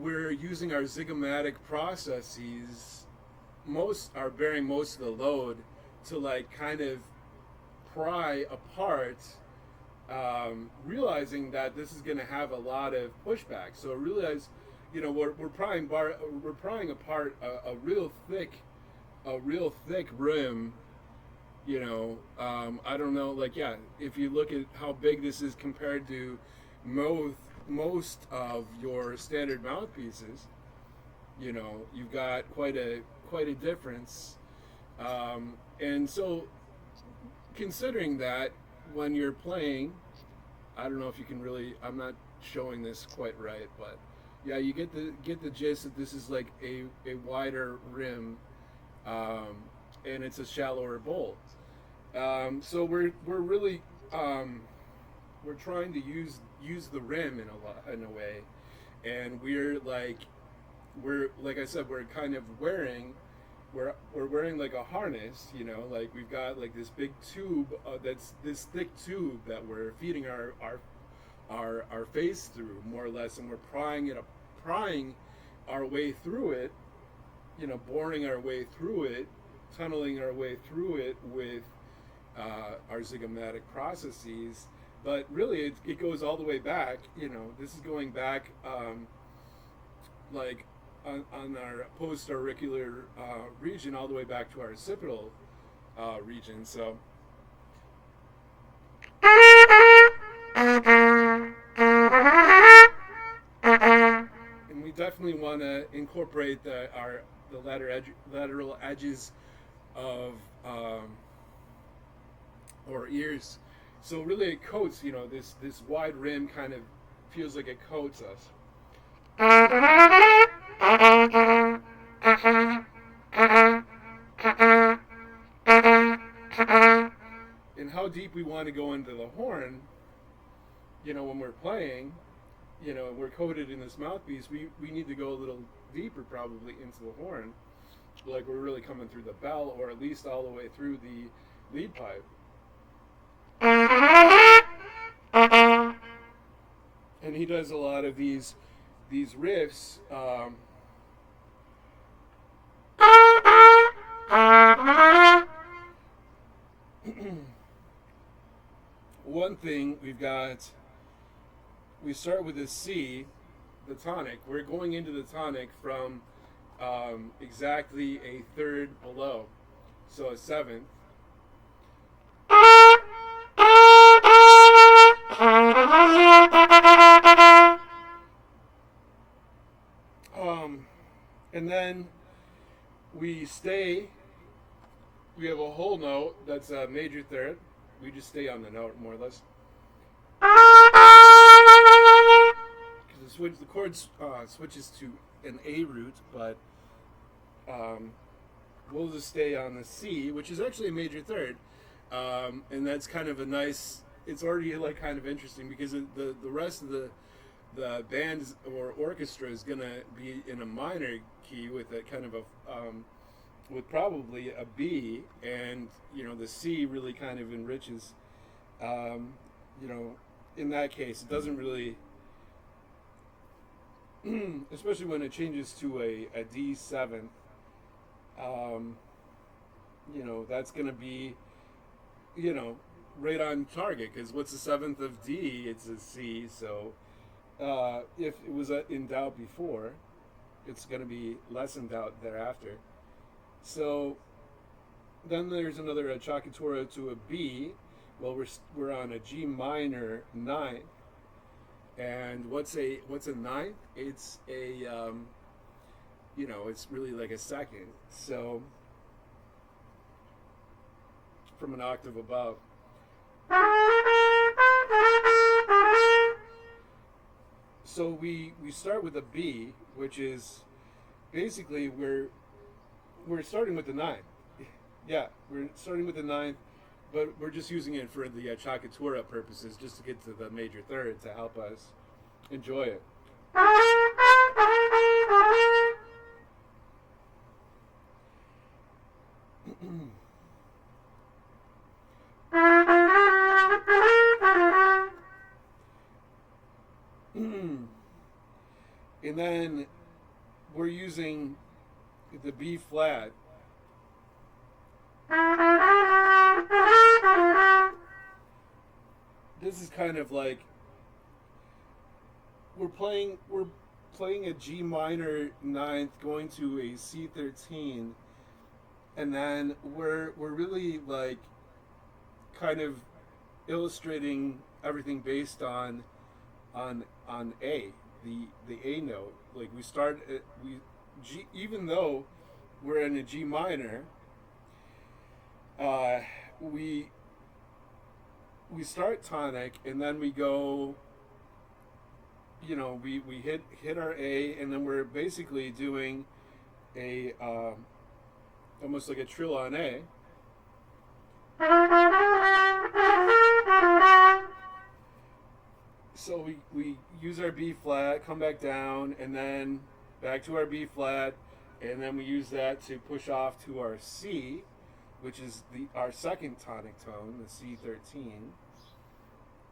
we're using our zygomatic processes, most are bearing most of the load to like kind of pry apart, realizing that this is going to have a lot of pushback. So realize, we're prying apart a real thick rim. I don't know, like, yeah, if you look at how big this is compared to most of your standard mouthpieces, you've got quite a difference. And so, considering that, when you're playing, I don't know if you can really. I'm not showing this quite right, but yeah, you get the gist that this is like a wider rim, and it's a shallower bowl. So we're really we're trying to use the rim in a way, and we're like I said, we're kind of we're wearing like a harness, like we've got like this big tube, that's this thick tube that we're feeding our face through, more or less, and we're prying our way through it, boring our way through it, tunneling our way through it with our zygomatic processes. But really, it goes all the way back. This is going back, like on our post-auricular region, all the way back to our occipital region. So, and we definitely want to incorporate the lateral edges of our ears. So really, it coats. This wide rim kind of feels like it coats us. And how deep we want to go into the horn, when we're playing, we're coated in this mouthpiece, we need to go a little deeper probably into the horn, like we're really coming through the bell, or at least all the way through the lead pipe. And he does a lot of these riffs. One thing we start with a C, the tonic. We're going into the tonic from exactly a third below, so a seventh. And then we have a whole note that's a major third. We just stay on the note, more or less. Because the chord switches to an A root, but we'll just stay on the C, which is actually a major third. And that's kind of a nice, it's already like kind of interesting, because the rest of the band or orchestra is going to be in a minor key with a kind of with probably a B, and the C really kind of enriches. In that case, it doesn't really, especially when it changes to a D7. That's going to be, right on target, because what's the seventh of D? It's a C. So if it was in doubt before, it's going to be less in doubt thereafter. So then there's another acciaccatura to a B. Well, we're on a G minor ninth, and what's a ninth? It's a it's really like a second. So from an octave above. So we start with a B, which is basically we're starting with the ninth. Yeah, we're starting with the ninth, but we're just using it for the acciaccatura purposes, just to get to the major third to help us enjoy it. and then we're using the B flat. This is kind of like we're playing a G minor ninth going to a C13, and then we're really like kind of illustrating everything based on A, the A note. Like we start at, we G, even though we're in a G minor, uh, we we start tonic and then we go. We hit our A, and then we're basically doing a almost like a trill on A. So we use our B flat, come back down, and then back to our B flat, and then we use that to push off to our C, which is our second tonic tone, the C13.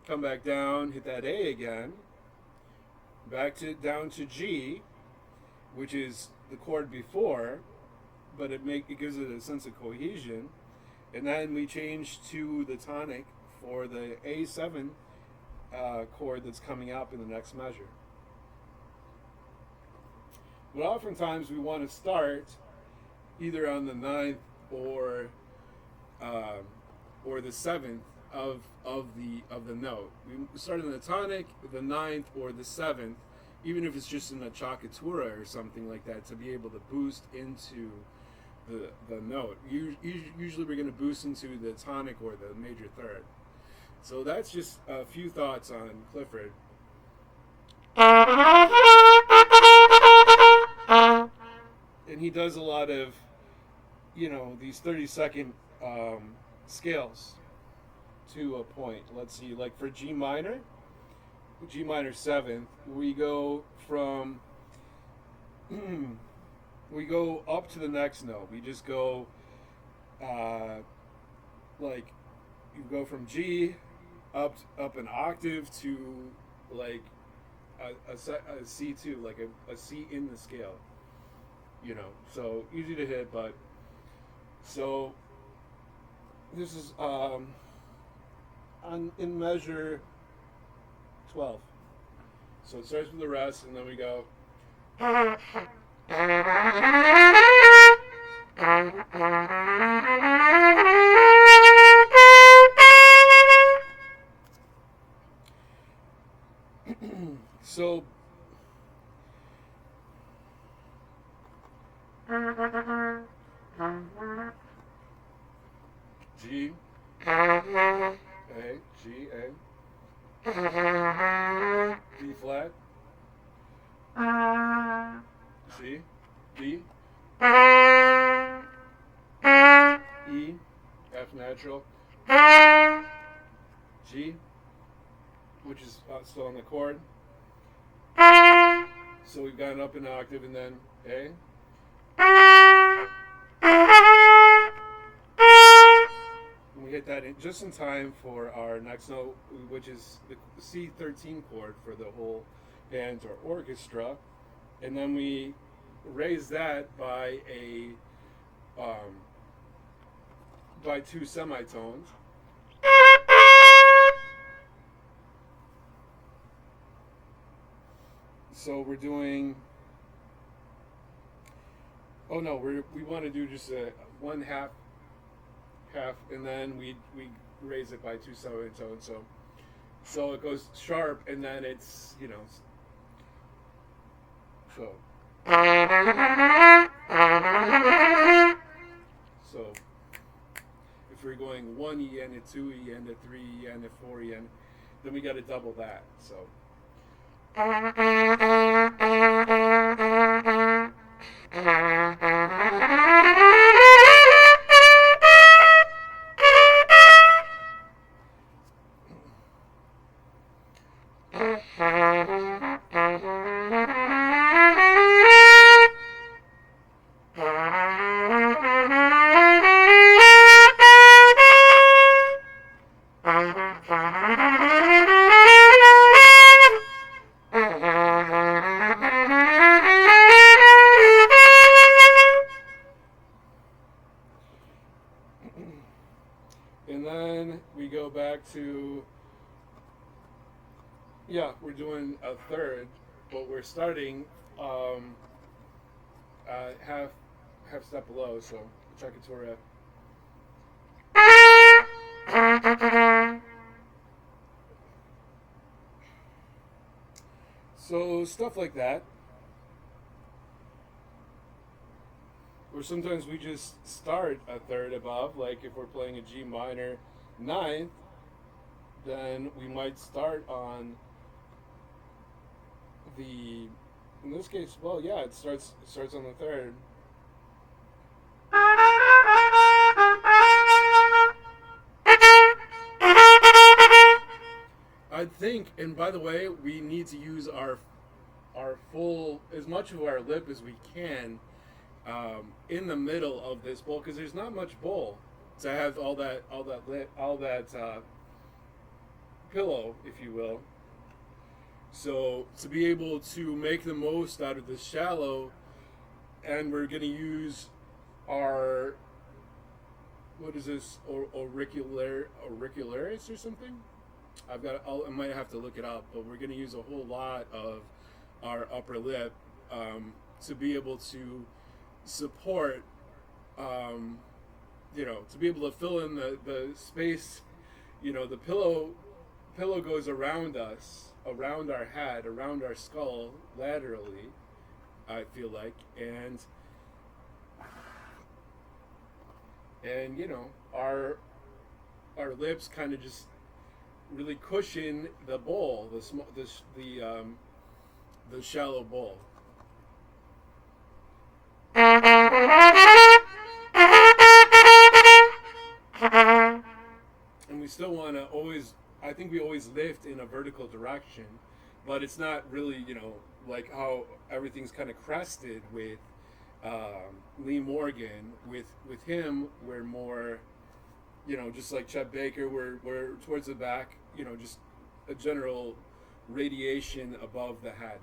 Come back down, hit that A again, down to G, which is the chord before, but it gives it a sense of cohesion, and then we change to the tonic for the A7 chord that's coming up in the next measure. But oftentimes we want to start either on the ninth or the seventh of the note. We start on the tonic, the ninth, or the seventh, even if it's just in a ciaccatura or something like that, to be able to boost into the note. Usually we're going to boost into the tonic or the major third. So that's just a few thoughts on Clifford. And he does a lot of, these 30-second scales to a point. Let's see, like for G minor 7th, we go from, we go up to the next note. We just go, like, you go from G up an octave to like a C2, like a C in the scale. So easy to hit, but so this is in measure 12. So it starts with the rest, and then we go. So G, A, G, A, B flat, C, D, E, F natural, G, which is still on the chord. So we've gone up an octave, and then A. And we hit that just in time for our next note, which is the C13 chord for the whole band or orchestra. And then we raise that by by two semitones. So we're doing. Oh no, we want to do just a one half, and then we raise it by two semitones. So it goes sharp, and then it's so. So if we're going 1 E and a 2 E and a 3 E and a 4 E, and then we got to double that. So. to, yeah, we're doing a third, but we're starting half step below, so Chakatoria. So stuff like that. Or sometimes we just start a third above, like if we're playing a G minor ninth, then we might start on the, in this case, well, yeah, it starts on the third. I think, and by the way, we need to use our full, as much of our lip as we can, in the middle of this bowl, because there's not much bowl to have all that pillow, if you will. So to be able to make the most out of the shallow, and we're going to use our, what is this, auricularis or something? I might have to look it up, but we're going to use a whole lot of our upper lip, to be able to support, to be able to fill in the space. The pillow goes around us, around our head, around our skull, laterally, I feel like, and our lips kind of just really cushion the bowl, the shallow bowl. And we still want to always, I think we always lift in a vertical direction, but it's not really, like how everything's kind of crested with Lee Morgan. With him, we're more, just like Chet Baker, we're towards the back, just a general radiation above the head.